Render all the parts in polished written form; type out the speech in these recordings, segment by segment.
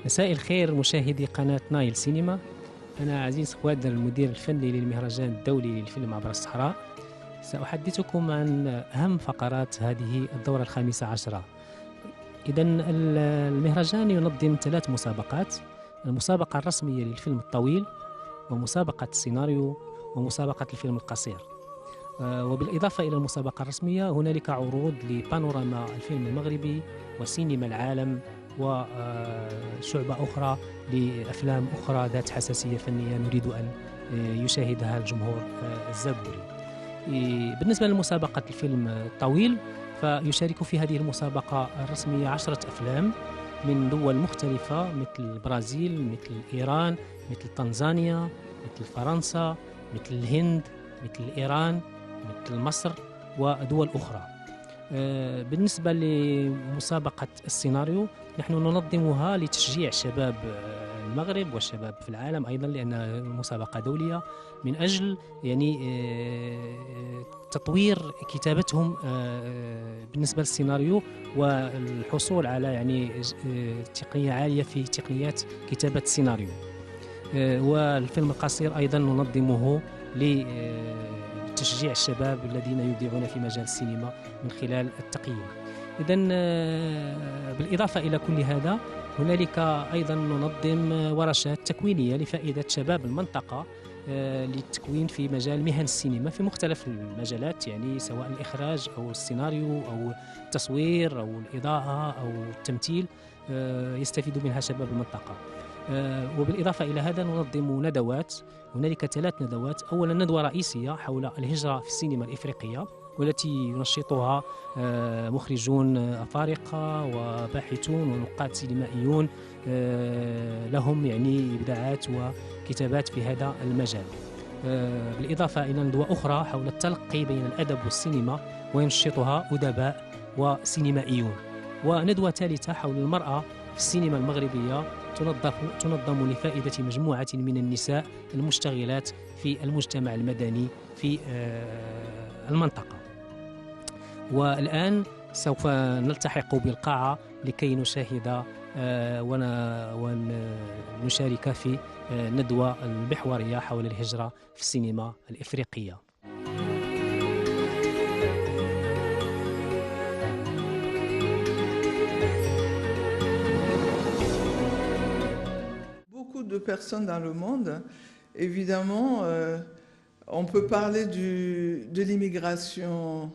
مساء الخير مشاهدي قناة نايل سينما. أنا عزيز خوادر المدير الفني للمهرجان الدولي للفيلم عبر الصحراء. سأحدثكم عن أهم فقرات هذه الدورة الخامسة عشرة. إذن المهرجان ينظم 3 مسابقات: المسابقة الرسمية للفيلم الطويل، ومسابقة السيناريو، ومسابقة الفيلم القصير. وبالإضافة إلى المسابقة الرسمية هنالك عروض لبانوراما الفيلم المغربي وسينما العالم وشعبة أخرى لأفلام أخرى ذات حساسية فنية نريد أن يشاهدها الجمهور الزبوري. بالنسبة لمسابقة الفيلم الطويل فيشارك في هذه المسابقة الرسمية 10 أفلام من دول مختلفة مثل البرازيل، مثل إيران، مثل تنزانيا، مثل فرنسا، مثل الهند، مثل إيران، مثل مصر ودول أخرى. بالنسبة لمسابقة السيناريو نحن ننظمها لتشجيع شباب المغرب والشباب في العالم أيضا، لأنها مسابقة دولية، من أجل تطوير كتابتهم بالنسبة للسيناريو والحصول على تقنية عالية في تقنيات كتابة السيناريو. والفيلم القصير أيضا ننظمه لتشجيع الشباب الذين يبدعون في مجال السينما من خلال التقييم. إذن بالإضافة إلى كل هذا هنالك أيضا ننظم ورشات تكوينية لفائدة شباب المنطقة للتكوين في مجال مهن السينما في مختلف المجالات، يعني سواء الإخراج أو السيناريو أو التصوير أو الإضاءة أو التمثيل، يستفيد منها شباب المنطقة. وبالإضافة إلى هذا ننظم ندوات. هنالك 3 ندوات. أولا ندوة رئيسية حول الهجرة في السينما الإفريقية، والتي ينشطها مخرجون أفارقة وباحثون ونقاد سينمائيون لهم إبداعات وكتابات في هذا المجال. بالإضافة إلى ندوة أخرى حول التلقي بين الأدب والسينما، وينشطها أدباء وسينمائيون. وندوة ثالثة حول المرأة في السينما المغربية، تنظم لفائدة مجموعة من النساء المشتغلات في المجتمع المدني في المنطقة. والآن سوف نلتحق بالقاعة لكي نشاهد ونشارك في ندوة المحورية حول الهجرة في السينما الإفريقية. Beaucoup de personnes dans le monde, évidemment, on peut parler de l'immigration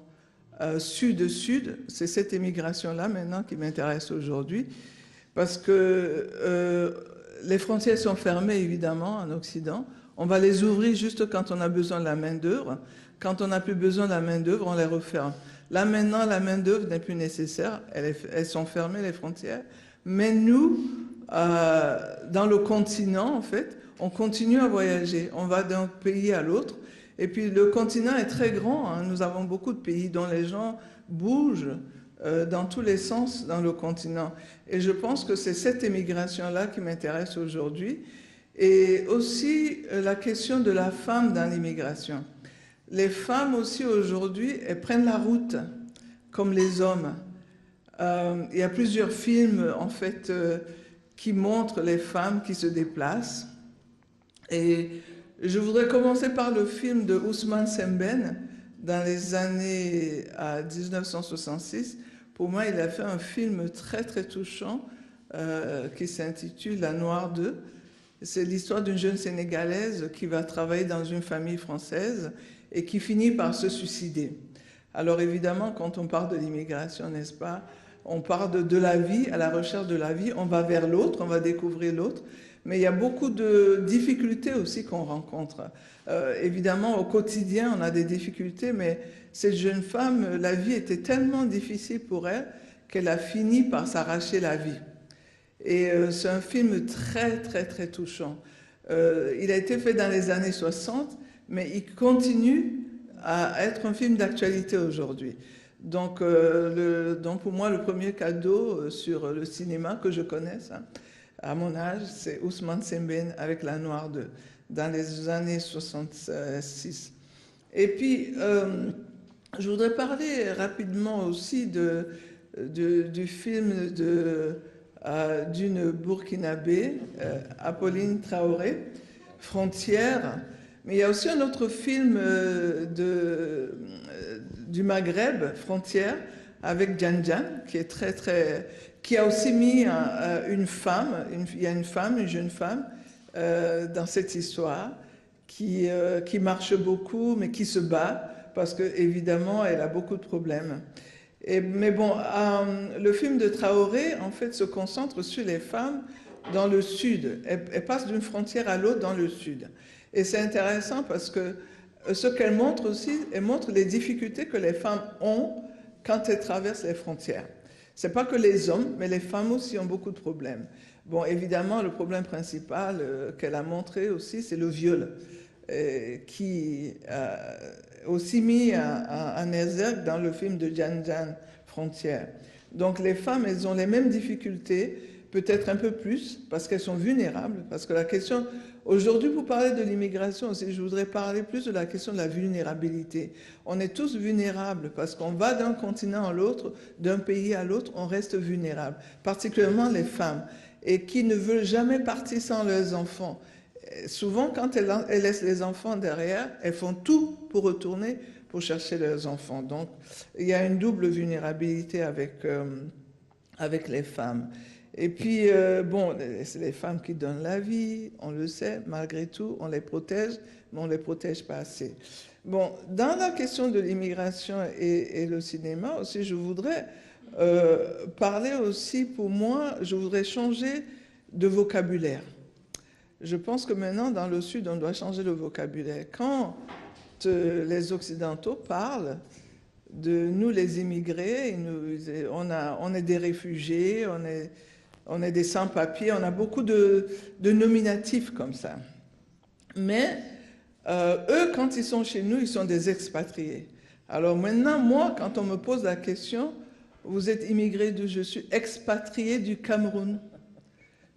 sud-sud. C'est cette immigration-là maintenant qui m'intéresse aujourd'hui, parce que les frontières sont fermées évidemment en Occident. On va les ouvrir juste quand on a besoin de la main-d'œuvre. Quand on n'a plus besoin de la main-d'œuvre, on les referme. Là maintenant, la main-d'œuvre n'est plus nécessaire. Elles sont fermées, les frontières. Mais nous, dans le continent, en fait, on continue à voyager. On va d'un pays à l'autre. Et puis le continent est très grand, hein. Nous avons beaucoup de pays dont les gens bougent dans tous les sens dans le continent. Et je pense que c'est cette immigration-là qui m'intéresse aujourd'hui. Et aussi la question de la femme dans l'immigration. Les femmes aussi aujourd'hui, elles prennent la route comme les hommes. Il y a plusieurs films en fait qui montrent les femmes qui se déplacent. Et je voudrais commencer par le film de Ousmane Sembène dans les années 1966. Pour moi, il a fait un film très très touchant qui s'intitule La Noire 2. C'est l'histoire d'une jeune Sénégalaise qui va travailler dans une famille française et qui finit par se suicider. Alors évidemment, quand on parle de l'immigration, n'est-ce pas, on parle de la vie, à la recherche de la vie, on va vers l'autre, on va découvrir l'autre. Mais il y a beaucoup de difficultés aussi qu'on rencontre. Évidemment, au quotidien, on a des difficultés, mais cette jeune femme, la vie était tellement difficile pour elle qu'elle a fini par s'arracher la vie. Et c'est un film très, très, très touchant. Il a été fait dans les années 60, mais il continue à être un film d'actualité aujourd'hui. Donc pour moi, le premier cadeau sur le cinéma que je connaisse, hein, à mon âge, c'est Ousmane Sembène avec La Noire 2, dans les années 66. Et puis, je voudrais parler rapidement aussi du film de d'une Burkinabé, Apolline Traoré, Frontières. Mais il y a aussi un autre film du Maghreb, Frontières, avec Djan, qui est qui a aussi mis une femme, il y a une femme, une jeune femme, dans cette histoire, qui marche beaucoup, mais qui se bat, parce qu'évidemment, elle a beaucoup de problèmes. Mais bon, le film de Traoré, en fait, se concentre sur les femmes dans le sud. Elle passe d'une frontière à l'autre dans le sud. Et c'est intéressant parce que ce qu'elle montre aussi, elle montre les difficultés que les femmes ont quand elles traversent les frontières. Ce n'est pas que les hommes, mais les femmes aussi ont beaucoup de problèmes. Bon, évidemment, le problème principal qu'elle a montré aussi, c'est le viol, qui a aussi mis en exergue dans le film de Djan, Frontières. Donc les femmes, elles ont les mêmes difficultés, peut-être un peu plus, parce qu'elles sont vulnérables. Parce que la question, aujourd'hui, pour parler de l'immigration aussi, je voudrais parler plus de la question de la vulnérabilité. On est tous vulnérables parce qu'on va d'un continent à l'autre, d'un pays à l'autre, on reste vulnérable, particulièrement les femmes, et qui ne veulent jamais partir sans leurs enfants. Souvent, quand elles laissent les enfants derrière, elles font tout pour retourner, pour chercher leurs enfants. Donc, il y a une double vulnérabilité avec les femmes. Et puis, bon, c'est les femmes qui donnent la vie, on le sait, malgré tout, on les protège, mais on ne les protège pas assez. Bon, dans la question de l'immigration et le cinéma aussi, je voudrais parler aussi, pour moi, je voudrais changer de vocabulaire. Je pense que maintenant, dans le Sud, on doit changer le vocabulaire. Quand les Occidentaux parlent de nous, les immigrés, on est des réfugiés, on est des sans-papiers, on a beaucoup de nominatifs comme ça. Mais eux, quand ils sont chez nous, ils sont des expatriés. Alors maintenant, moi, quand on me pose la question, vous êtes immigré d'où? Je suis expatrié du Cameroun.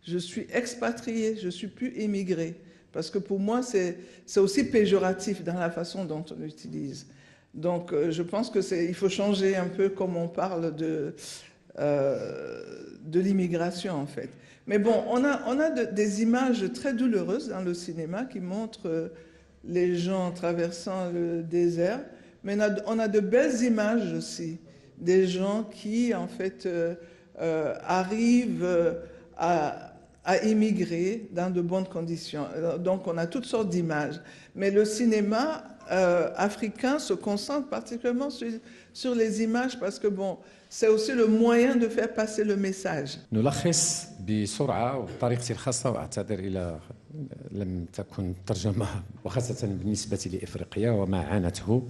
Je suis expatrié, je ne suis plus immigré. Parce que pour moi, c'est aussi péjoratif dans la façon dont on l'utilise. Donc, je pense qu'il faut changer un peu comme on parle de l'immigration, en fait. Mais bon, on a des images très douloureuses dans le cinéma qui montrent les gens traversant le désert. Mais on a de belles images aussi, des gens qui, en fait, arrivent à immigrer dans de bonnes conditions. Donc, on a toutes sortes d'images. Mais le cinéma africain se concentre particulièrement sur les images parce que, bon, c'est aussi le moyen de faire passer le message. نلخص بسرعة وبطريقتي الخاصة، وأعتذر إلى لم تكن ترجمة، وخاصة بالنسبة لإفريقيا وما عانته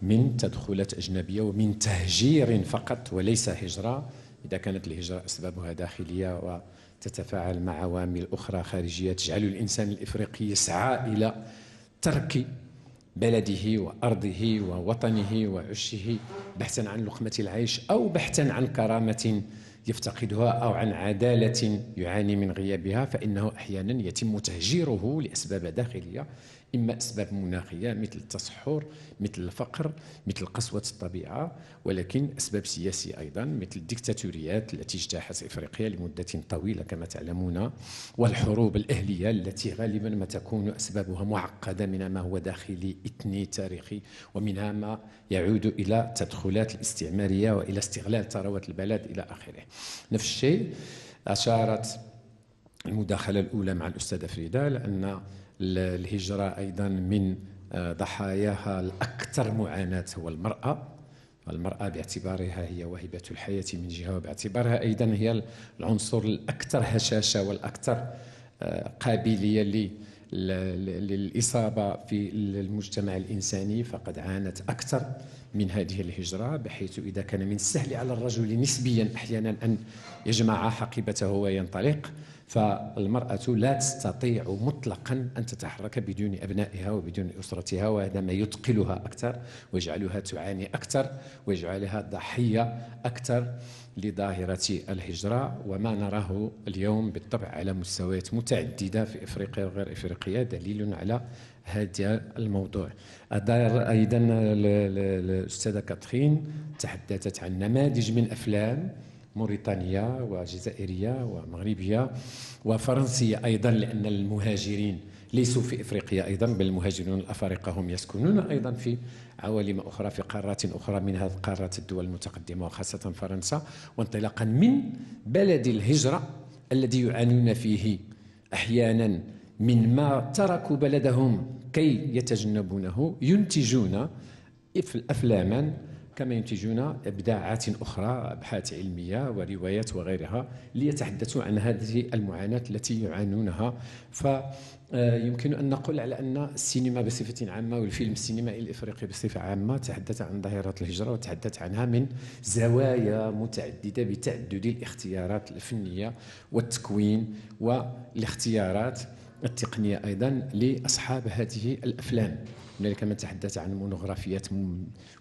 من تدخلات أجنبية ومن تهجير فقط وليس هجرة. إذا كانت الهجرة أسبابها داخلية وتتفاعل مع عوامل أخرى خارجية تجعل الإنسان الإفريقي يسعى إلى ترك بلده وأرضه ووطنه وعشه بحثا عن لقمة العيش أو بحثا عن كرامة يفتقدها أو عن عدالة يعاني من غيابها، فإنه أحيانا يتم تهجيره لأسباب داخلية، إما أسباب مناخية مثل التصحر، مثل الفقر، مثل قسوة الطبيعة، ولكن أسباب سياسية أيضا مثل الديكتاتوريات التي اجتاحت إفريقيا لمدة طويلة كما تعلمون، والحروب الأهلية التي غالبا ما تكون أسبابها معقدة، منها ما هو داخلي إثني تاريخي، ومنها ما يعود إلى التدخلات الاستعمارية وإلى استغلال ثروات البلد إلى آخره. نفس الشيء أشارت المداخلة الأولى مع الأستاذة فريدة لأن الهجرة أيضا من ضحاياها الأكثر معاناة هو المرأة. المرأة باعتبارها هي واهبة الحياة من جهة، وباعتبارها أيضا هي العنصر الأكثر هشاشة والأكثر قابلية للإصابة في المجتمع الإنساني، فقد عانت أكثر من هذه الهجرة، بحيث إذا كان من السهل على الرجل نسبيا أحيانا أن يجمع حقيبته وينطلق، فالمرأة لا تستطيع مطلقا أن تتحرك بدون أبنائها وبدون أسرتها، وهذا ما يثقلها أكثر ويجعلها تعاني أكثر ويجعلها ضحية أكثر لظاهرة الهجرة، وما نراه اليوم بالطبع على مستويات متعددة في إفريقيا وغير إفريقيا دليل على هذا الموضوع. أيضا الأستاذة كاترين تحدثت عن نماذج من أفلام موريتانية وجزائرية ومغربية وفرنسية أيضا، لأن المهاجرين ليسوا في إفريقيا أيضا، بل المهاجرون الأفارقة هم يسكنون أيضا في عوالم أخرى في قارات أخرى من هذه القارات الدول المتقدمة وخاصة فرنسا. وانطلاقا من بلد الهجرة الذي يعانون فيه أحيانا من ما تركوا بلدهم كي يتجنبونه، ينتجون أفلاما كما ينتجون إبداعات أخرى، أبحاث علمية وروايات وغيرها، ليتحدثوا عن هذه المعاناة التي يعانونها. فيمكن أن نقول على أن السينما بصفة عامة والفيلم السينمائي الإفريقي بصفة عامة تحدث عن ظاهرة الهجرة وتحدث عنها من زوايا متعددة بتعدد الاختيارات الفنية والتكوين والاختيارات التقنية أيضا لأصحاب هذه الأفلام. هنالك من تحدث عن مونوغرافيات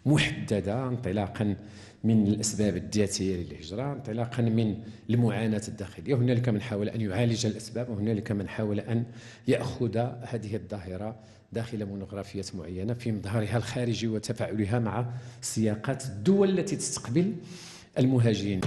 محددة انطلاقا من الأسباب الذاتية للهجرة، انطلاقا من المعاناة الداخلية. هنالك من حاول أن يعالج الأسباب، وهنالك من حاول أن يأخذ هذه الظاهرة داخل مونوغرافيات معينة في مظهرها الخارجي وتفاعلها مع سياقات الدول التي تستقبل المهاجرين.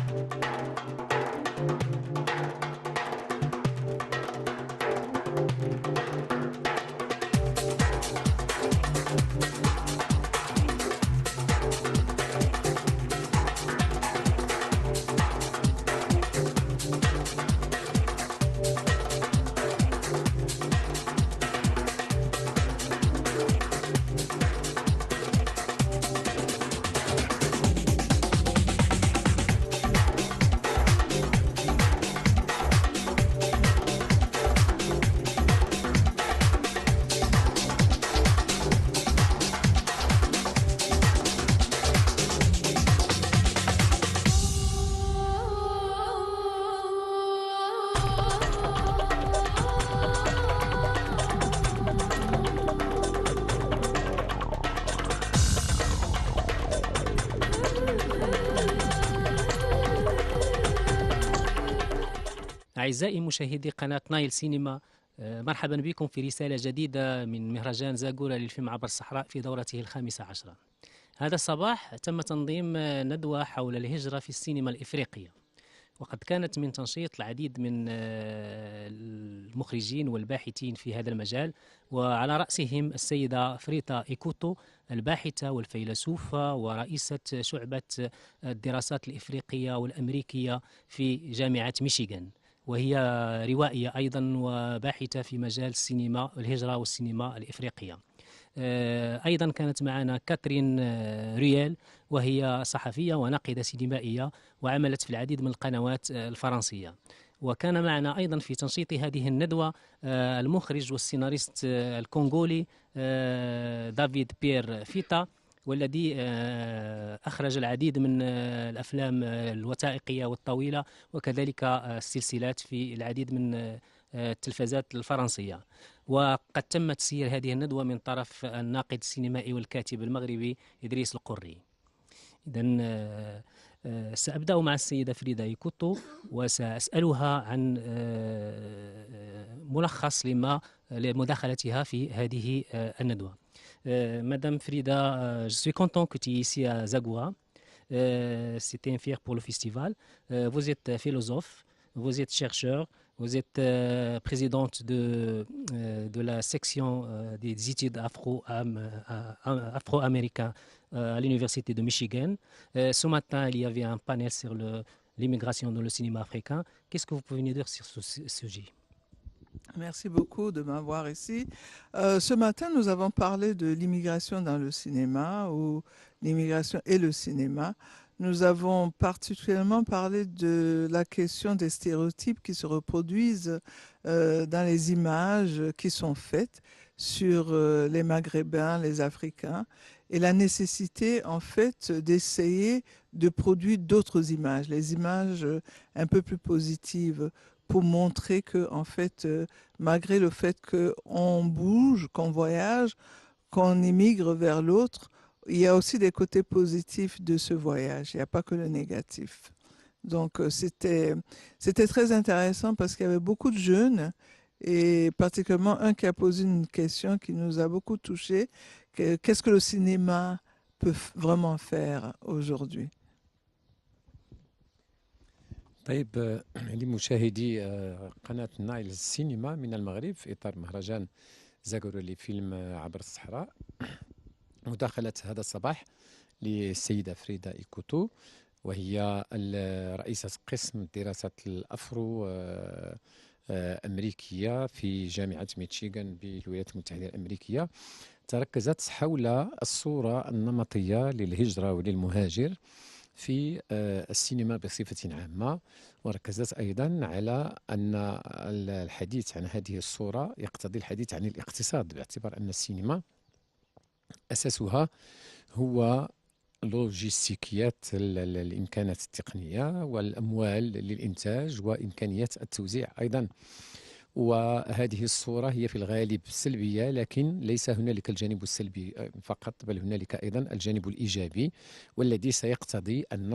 أعزائي مشاهدي قناة نايل سينما، مرحبا بكم في رسالة جديدة من مهرجان زاغورا للفيلم عبر الصحراء في دورته ال15. هذا الصباح تم تنظيم ندوة حول الهجرة في السينما الإفريقية، وقد كانت من تنشيط العديد من المخرجين والباحثين في هذا المجال، وعلى رأسهم السيدة فريتا إيكوتو، الباحثة والفيلسوفة ورئيسة شعبة الدراسات الإفريقية والأمريكية في جامعة ميشيغان، وهي روائية أيضا وباحثة في مجال السينما الهجرة والسينما الإفريقية. أيضا كانت معنا كاترين ريال، وهي صحفية وناقدة سينمائية وعملت في العديد من القنوات الفرنسية. وكان معنا أيضا في تنشيط هذه الندوة المخرج والسيناريست الكونغولي دافيد بيير فيتا، والذي أخرج العديد من الأفلام الوثائقية والطويلة وكذلك السلسلات في العديد من التلفزات الفرنسية. وقد تم تسيير هذه الندوة من طرف الناقد السينمائي والكاتب المغربي إدريس القري. إذن سأبدأ مع السيدة فريدا إيكوتو وسأسألها عن ملخص لمداخلتها في هذه الندوة. Madame Frida, je suis content que tu es ici à Zagora. C'était un fier pour le festival. Vous êtes philosophe, vous êtes chercheur, vous êtes présidente de la section des études afro-américaines à l'université de Michigan. Ce matin, il y avait un panel sur l'immigration dans le cinéma africain. Qu'est-ce que vous pouvez nous dire sur ce sujet? Merci beaucoup de m'avoir ici. Ce matin, nous avons parlé de l'immigration dans le cinéma, ou l'immigration et le cinéma. Nous avons particulièrement parlé de la question des stéréotypes qui se reproduisent dans les images qui sont faites sur les Maghrébins, les Africains, et la nécessité en fait d'essayer de produire d'autres images, les images un peu plus positives, pour montrer que, en fait, malgré le fait qu'on bouge, qu'on voyage, qu'on immigre vers l'autre, il y a aussi des côtés positifs de ce voyage. Il n'y a pas que le négatif. Donc, c'était très intéressant parce qu'il y avait beaucoup de jeunes et particulièrement un qui a posé une question qui nous a beaucoup touchés. Qu'est-ce que le cinéma peut vraiment faire aujourd'hui? طيب لمشاهدي قناة نايل السينما من المغرب في إطار مهرجان زاغورو لفيلم عبر الصحراء، مداخلة هذا الصباح للسيدة فريدة إيكوتو، وهي رئيسة قسم دراسة الأفرو أمريكية في جامعة ميشيغان بالولايات المتحدة الأمريكية. تركزت حول الصورة النمطية للهجرة وللمهاجر في السينما بصفة عامة، وركزت أيضا على أن الحديث عن هذه الصورة يقتضي الحديث عن الاقتصاد، باعتبار أن السينما أساسها هو لوجيستيكيات الإمكانات التقنية والأموال للإنتاج وإمكانيات التوزيع أيضا. وهذه الصورة هي في الغالب سلبية، لكن ليس هنالك الجانب السلبي فقط، بل هنالك أيضا الجانب الإيجابي، والذي سيقتضي أن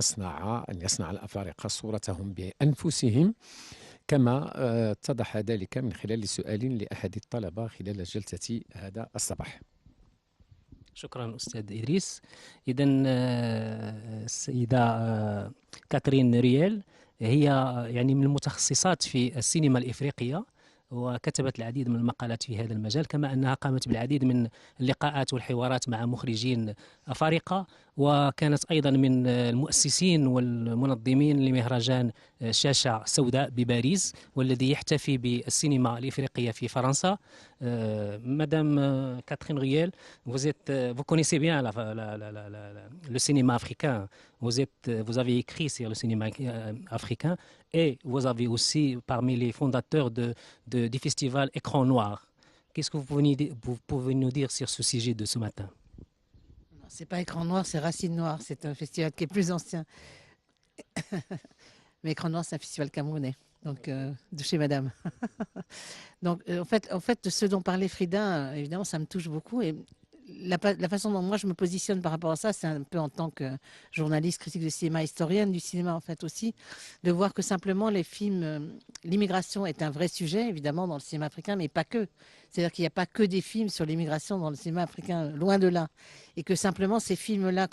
يصنع الأفارقة صورتهم بأنفسهم، كما اتضح ذلك من خلال سؤال لأحد الطلبة خلال جلسة هذا الصباح. شكرا أستاذ إدريس. إذا السيدة كاترين ريال هي يعني من المتخصصات في السينما الإفريقية، وكتبت العديد من المقالات في هذا المجال، كما أنها قامت بالعديد من اللقاءات والحوارات مع مخرجين أفارقة، وكانت أيضا من المؤسسين والمنظمين لمهرجان شاشة سوداء بباريس، والذي يحتفي بالسينما الإفريقية في فرنسا. Madame Catherine Riel, vous connaissez bien le cinéma africain. Vous avez écrit sur le cinéma africain et vous avez aussi parmi les fondateurs du festival Écran Noir. Qu'est-ce que vous pouvez nous dire sur ce sujet de ce matin? C'est pas Écran Noir, c'est Racine Noire. C'est un festival qui est plus ancien. Mais Écran Noir, c'est un festival camerounais. Donc, de chez Madame. Donc, en fait, ce dont parlait Frida, évidemment, ça me touche beaucoup. Et la façon dont moi je me positionne par rapport à ça, c'est un peu en tant que journaliste, critique de cinéma, historienne du cinéma en fait aussi, de voir que simplement les films, l'immigration est un vrai sujet évidemment dans le cinéma africain, mais pas que. C'est-à-dire qu'il n'y a pas que des films sur l'immigration dans le cinéma africain, loin de là. Et que simplement ces films-là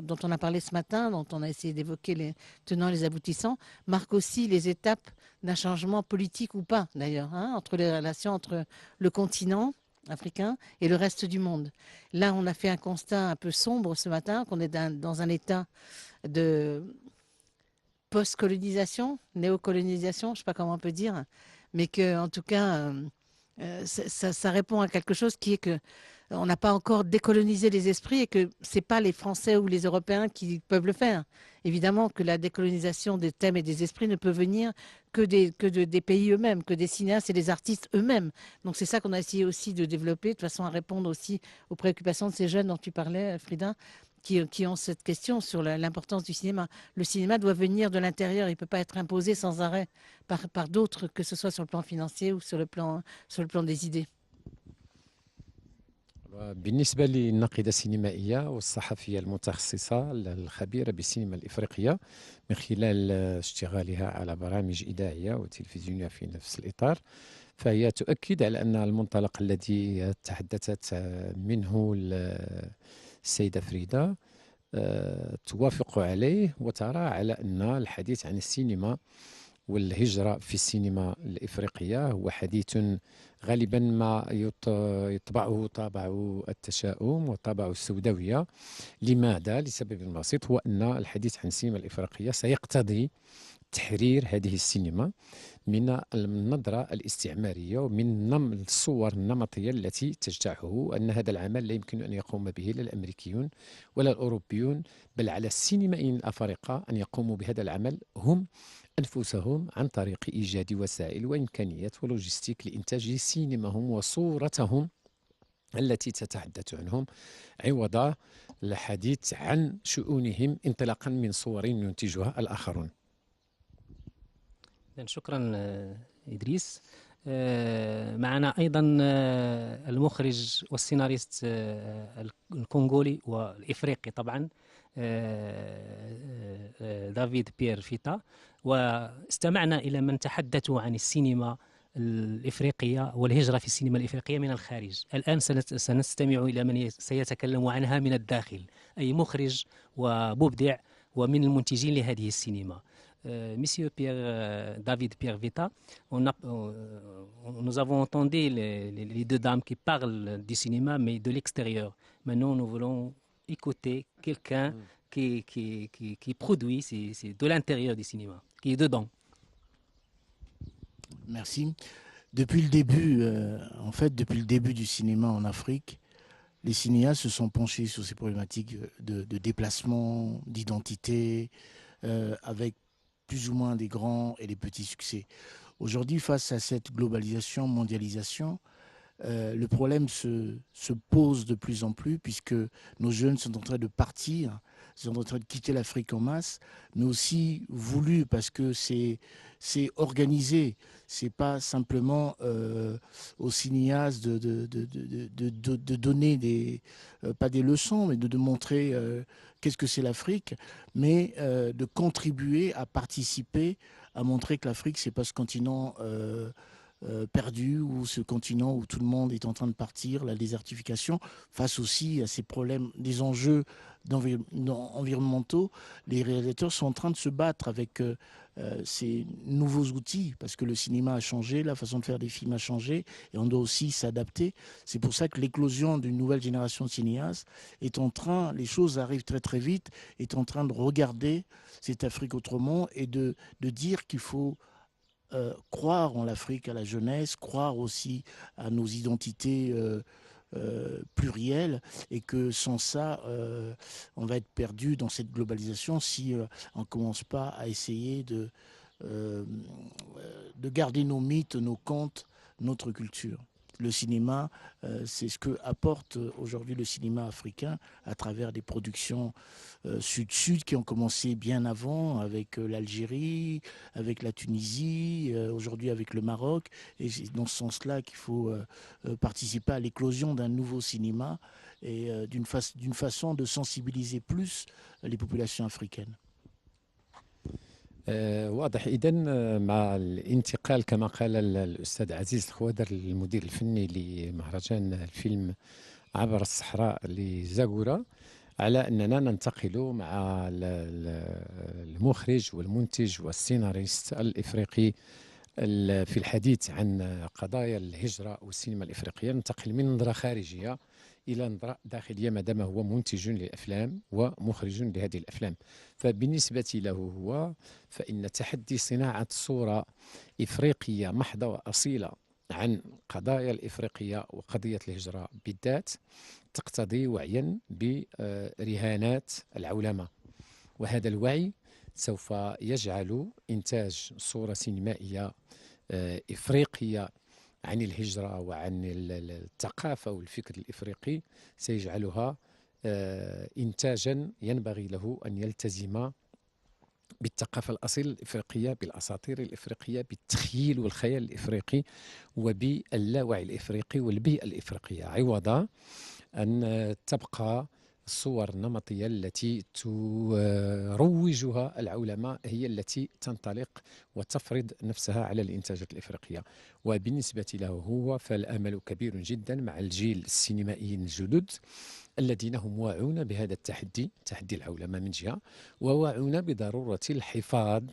dont on a parlé ce matin, dont on a essayé d'évoquer les tenants et les aboutissants, marquent aussi les étapes d'un changement politique ou pas d'ailleurs, hein, entre les relations entre le continent africain et le reste du monde. Là, on a fait un constat un peu sombre ce matin, qu'on est dans un état de post-colonisation, néocolonisation, je ne sais pas comment on peut dire, mais que, en tout cas, ça répond à quelque chose qui est que on n'a pas encore décolonisé les esprits et que ce n'est pas les Français ou les Européens qui peuvent le faire. Évidemment que la décolonisation des thèmes et des esprits ne peut venir que des pays eux-mêmes, que des cinéastes et des artistes eux-mêmes. Donc c'est ça qu'on a essayé aussi de développer, de façon à répondre aussi aux préoccupations de ces jeunes dont tu parlais, Frida, qui ont cette question sur l'importance du cinéma. Le cinéma doit venir de l'intérieur, il ne peut pas être imposé sans arrêt par d'autres, que ce soit sur le plan financier ou sur le plan des idées. بالنسبة للناقدة السينمائية والصحفية المتخصصة الخبيرة بالسينما الإفريقية من خلال اشتغالها على برامج إذاعية وتلفزيونية في نفس الإطار، فهي تؤكد على أن المنطلق الذي تحدثت منه السيدة فريدة توافق عليه، وترى على أن الحديث عن السينما والهجرة في السينما الإفريقية هو حديث غالبا ما يطبعه طابع التشاؤم وطابع السوداوية. لماذا؟ لسبب بسيط، هو أن الحديث عن السينما الإفريقية سيقتضي تحرير هذه السينما من النظرة الاستعمارية ومن الصور النمطية التي تجتاحه، أن هذا العمل لا يمكن أن يقوم به لا الأمريكيون ولا الأوروبيون، بل على السينمائيين الأفارقة أن يقوموا بهذا العمل هم أنفسهم عن طريق إيجاد وسائل وإمكانيات ولوجستيك لإنتاج سينماهم وصورتهم التي تتحدث عنهم، عوض الحديث عن شؤونهم انطلاقا من صور ينتجها الآخرون. شكرا إدريس. معنا أيضا المخرج والسيناريست الكونغولي والإفريقي طبعا دافيد بيير فيتا، واستمعنا إلى من تحدثوا عن السينما الإفريقية والهجرة في السينما الإفريقية من الخارج. الآن سنستمع إلى من سيتكلم عنها من الداخل، أي مخرج ومبدع ومن المنتجين لهذه السينما. Monsieur David Pierre Vita, nous avons entendu les deux dames qui parlent du cinéma, mais de l'extérieur. Maintenant, nous voulons écouter quelqu'un qui produit, c'est de l'intérieur du cinéma, qui est dedans. Merci. Depuis le début, depuis le début du cinéma en Afrique, les cinéastes se sont penchés sur ces problématiques de déplacement, d'identité, avec plus ou moins des grands et des petits succès. Aujourd'hui, face à cette globalisation, mondialisation, le problème se pose de plus en plus puisque nos jeunes sont en train de partir, sont en train de quitter l'Afrique en masse, mais aussi voulu parce que c'est organisé. C'est pas simplement aux cinéastes de donner pas des leçons, mais de montrer qu'est-ce que c'est l'Afrique, mais de contribuer à participer, à montrer que l'Afrique, c'est pas ce continent perdu, ou ce continent où tout le monde est en train de partir, la désertification, face aussi à ces problèmes, des enjeux environnementaux. Les réalisateurs sont en train de se battre avec ces nouveaux outils, parce que le cinéma a changé, la façon de faire des films a changé, et on doit aussi s'adapter. C'est pour ça que l'éclosion d'une nouvelle génération de cinéastes est en train, les choses arrivent très très vite, est en train de regarder cette Afrique autrement et de dire qu'il faut croire en l'Afrique, à la jeunesse, croire aussi à nos identités plurielles, et que sans ça, on va être perdu dans cette globalisation si on ne commence pas à essayer de garder nos mythes, nos contes, notre culture. Le cinéma, c'est ce que apporte aujourd'hui le cinéma africain à travers des productions sud-sud qui ont commencé bien avant avec l'Algérie, avec la Tunisie, aujourd'hui avec le Maroc. Et c'est dans ce sens-là qu'il faut participer à l'éclosion d'un nouveau cinéma et d'une façon de sensibiliser plus les populations africaines. واضح إذن مع الانتقال كما قال الأستاذ عزيز الخوادر المدير الفني لمهرجان الفيلم عبر الصحراء لزاغورا، على أننا ننتقل مع المخرج والمنتج والسيناريست الإفريقي في الحديث عن قضايا الهجرة والسينما الإفريقية. ننتقل من نظرة خارجية إلى نظرة داخلية ما دام هو منتج للأفلام ومخرج لهذه الأفلام. فبالنسبة له هو فإن تحدي صناعة صورة إفريقية محضة وأصيلة عن قضايا الإفريقية وقضية الهجرة بالذات تقتضي وعيا برهانات العولمة، وهذا الوعي سوف يجعل إنتاج صورة سينمائية إفريقية عن الهجرة وعن الثقافة والفكر الإفريقي سيجعلها إنتاجا ينبغي له أن يلتزم بالثقافة الأصيلة الإفريقية، بالأساطير الإفريقية، بالتخيل والخيال الإفريقي وباللاوعي الإفريقي والبيئة الإفريقية، عوض أن تبقى الصور النمطية التي تروجها العولمة هي التي تنطلق وتفرض نفسها على الإنتاجات الإفريقية. وبالنسبة له هو فالأمل كبير جدا مع الجيل السينمائيين الجدد الذين هم واعون بهذا التحدي، تحدي العولمة من جهة، وواعون بضرورة الحفاظ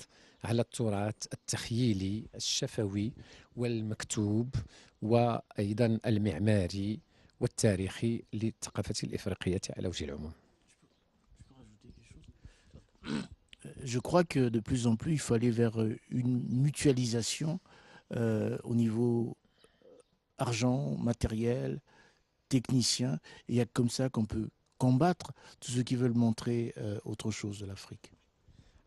على التراث التخيلي الشفوي والمكتوب وأيضا المعماري والتاريخي للثقافة الإفريقية على وجه العموم. Je crois que de plus en plus, il faut aller vers une mutualisation au niveau argent, matériel, technicien. Et il y a comme ça qu'on peut combattre tous ceux qui veulent montrer autre chose de l'Afrique.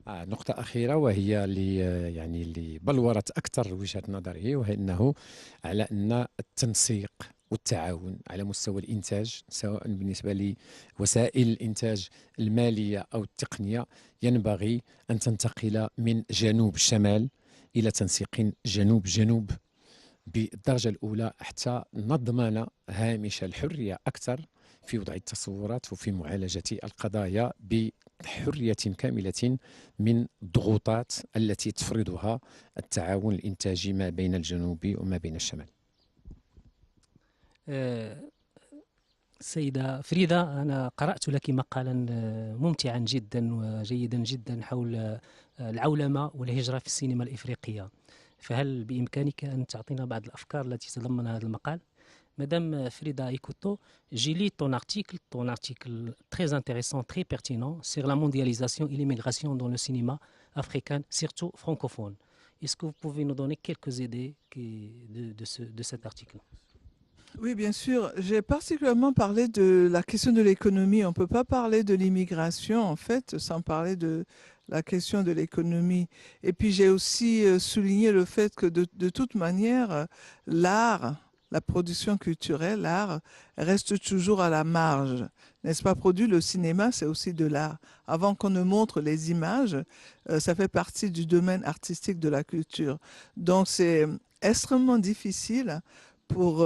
نقطة أخيرة وهي اللي بلورت أكثر وجهة نظري، وهي أنه على أن التنسيق والتعاون على مستوى الإنتاج سواء بالنسبة لوسائل الإنتاج المالية أو التقنية ينبغي أن تنتقل من جنوب شمال إلى تنسيق جنوب جنوب بالدرجة الأولى حتى نضمن هامش الحرية أكثر في وضع التصورات وفي معالجة القضايا بحرية كاملة من الضغوطات التي تفرضها التعاون الإنتاجي ما بين الجنوب وما بين الشمال. سيدة فريدة، أنا قرأت لك مقالا ممتعا جدا وجيدا جدا حول العولمة والهجرة في السينما الإفريقية، فهل بإمكانك أن تعطينا بعض الأفكار التي تضمن هذا المقال؟ Madame Frida Ikoto, j'ai lu ton article très intéressant, très pertinent sur la mondialisation et l'immigration dans le cinéma africain, surtout francophone. Est-ce que vous pouvez nous donner quelques idées de cet article? Oui, bien sûr. J'ai particulièrement parlé de la question de l'économie. On ne peut pas parler de l'immigration, en fait, sans parler de la question de l'économie. Et puis, j'ai aussi souligné le fait que, de toute manière, l'art, la production culturelle, l'art, reste toujours à la marge. N'est-ce pas? Produire le cinéma, c'est aussi de l'art. Avant qu'on ne montre les images, ça fait partie du domaine artistique de la culture. Donc, c'est extrêmement difficile pour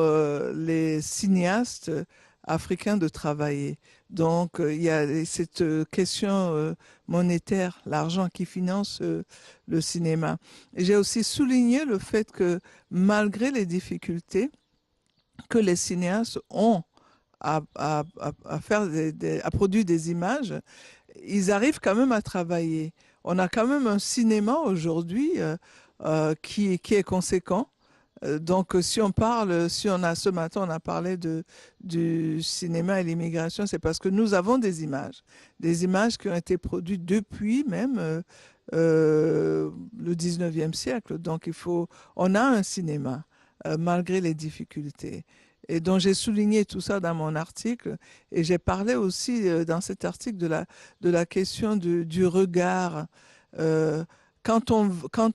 les cinéastes africains de travailler. Donc, il y a cette question monétaire, l'argent qui finance le cinéma. Et j'ai aussi souligné le fait que malgré les difficultés que les cinéastes ont à produire des images, ils arrivent quand même à travailler. On a quand même un cinéma aujourd'hui qui est conséquent. Donc, si on a ce matin, on a parlé du cinéma et l'immigration, c'est parce que nous avons des images qui ont été produites depuis même le 19e siècle. Donc, on a un cinéma, malgré les difficultés. Et donc, j'ai souligné tout ça dans mon article. Et j'ai parlé aussi dans cet article de la question du regard. Quand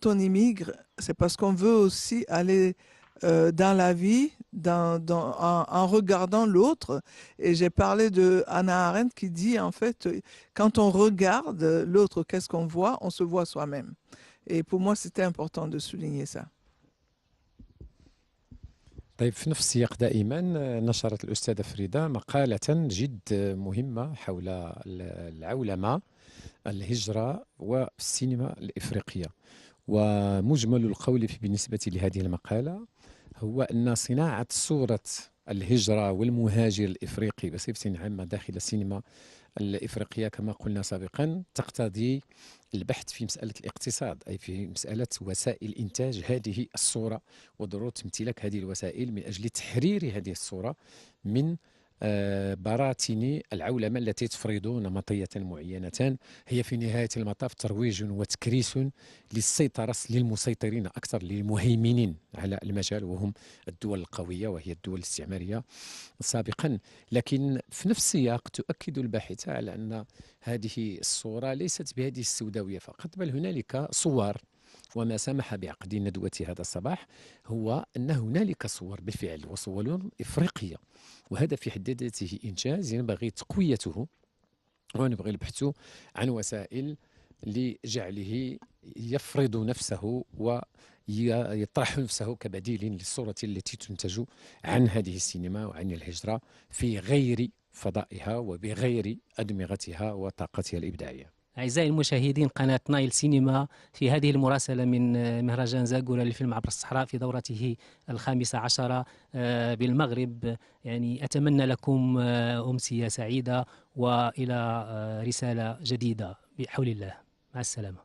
on immigre, c'est parce qu'on veut aussi aller dans la vie en regardant l'autre. Et j'ai parlé de Hannah Arendt qui dit, en fait, quand on regarde l'autre, qu'est-ce qu'on voit? On se voit soi-même. Et pour moi, c'était important de souligner ça. طيب، في نفس السياق دائما نشرت الأستاذة فريدة مقالة جد مهمة حول العولمة، الهجرة والسينما الإفريقية. ومجمل القول بالنسبة لهذه المقالة هو أن صناعة صورة الهجرة والمهاجر الإفريقي بصفة عامة داخل السينما الإفريقية كما قلنا سابقا تقتضي البحث في مسألة الاقتصاد، أي في مسألة وسائل إنتاج هذه الصورة وضرورة امتلاك هذه الوسائل من أجل تحرير هذه الصورة من براثن العولمة التي تفرض نمطية معينة هي في نهاية المطاف ترويج وتكريس للسيطرة للمسيطرين أكثر، للمهيمنين على المجال وهم الدول القوية وهي الدول الاستعمارية سابقا. لكن في نفس السياق تؤكد الباحثة على أن هذه الصورة ليست بهذه السوداوية فقط، بل هنالك صور. وما سمح بعقد ندوة هذا الصباح هو أن هنالك صور بالفعل وصور إفريقية، وهذا في حد ذاته إنجاز ينبغي تقويته، ونبغي البحث عن وسائل لجعله يفرض نفسه ويطرح نفسه كبديل للصورة التي تنتج عن هذه السينما وعن الهجرة في غير فضائها وبغير أدمغتها وطاقتها الإبداعية. أعزائي المشاهدين، قناة نايل سينما في هذه المراسلة من مهرجان زاغورا للفيلم عبر الصحراء في دورته 15 بالمغرب. يعني أتمنى لكم أمسية سعيدة وإلى رسالة جديدة بحول الله. مع السلامة.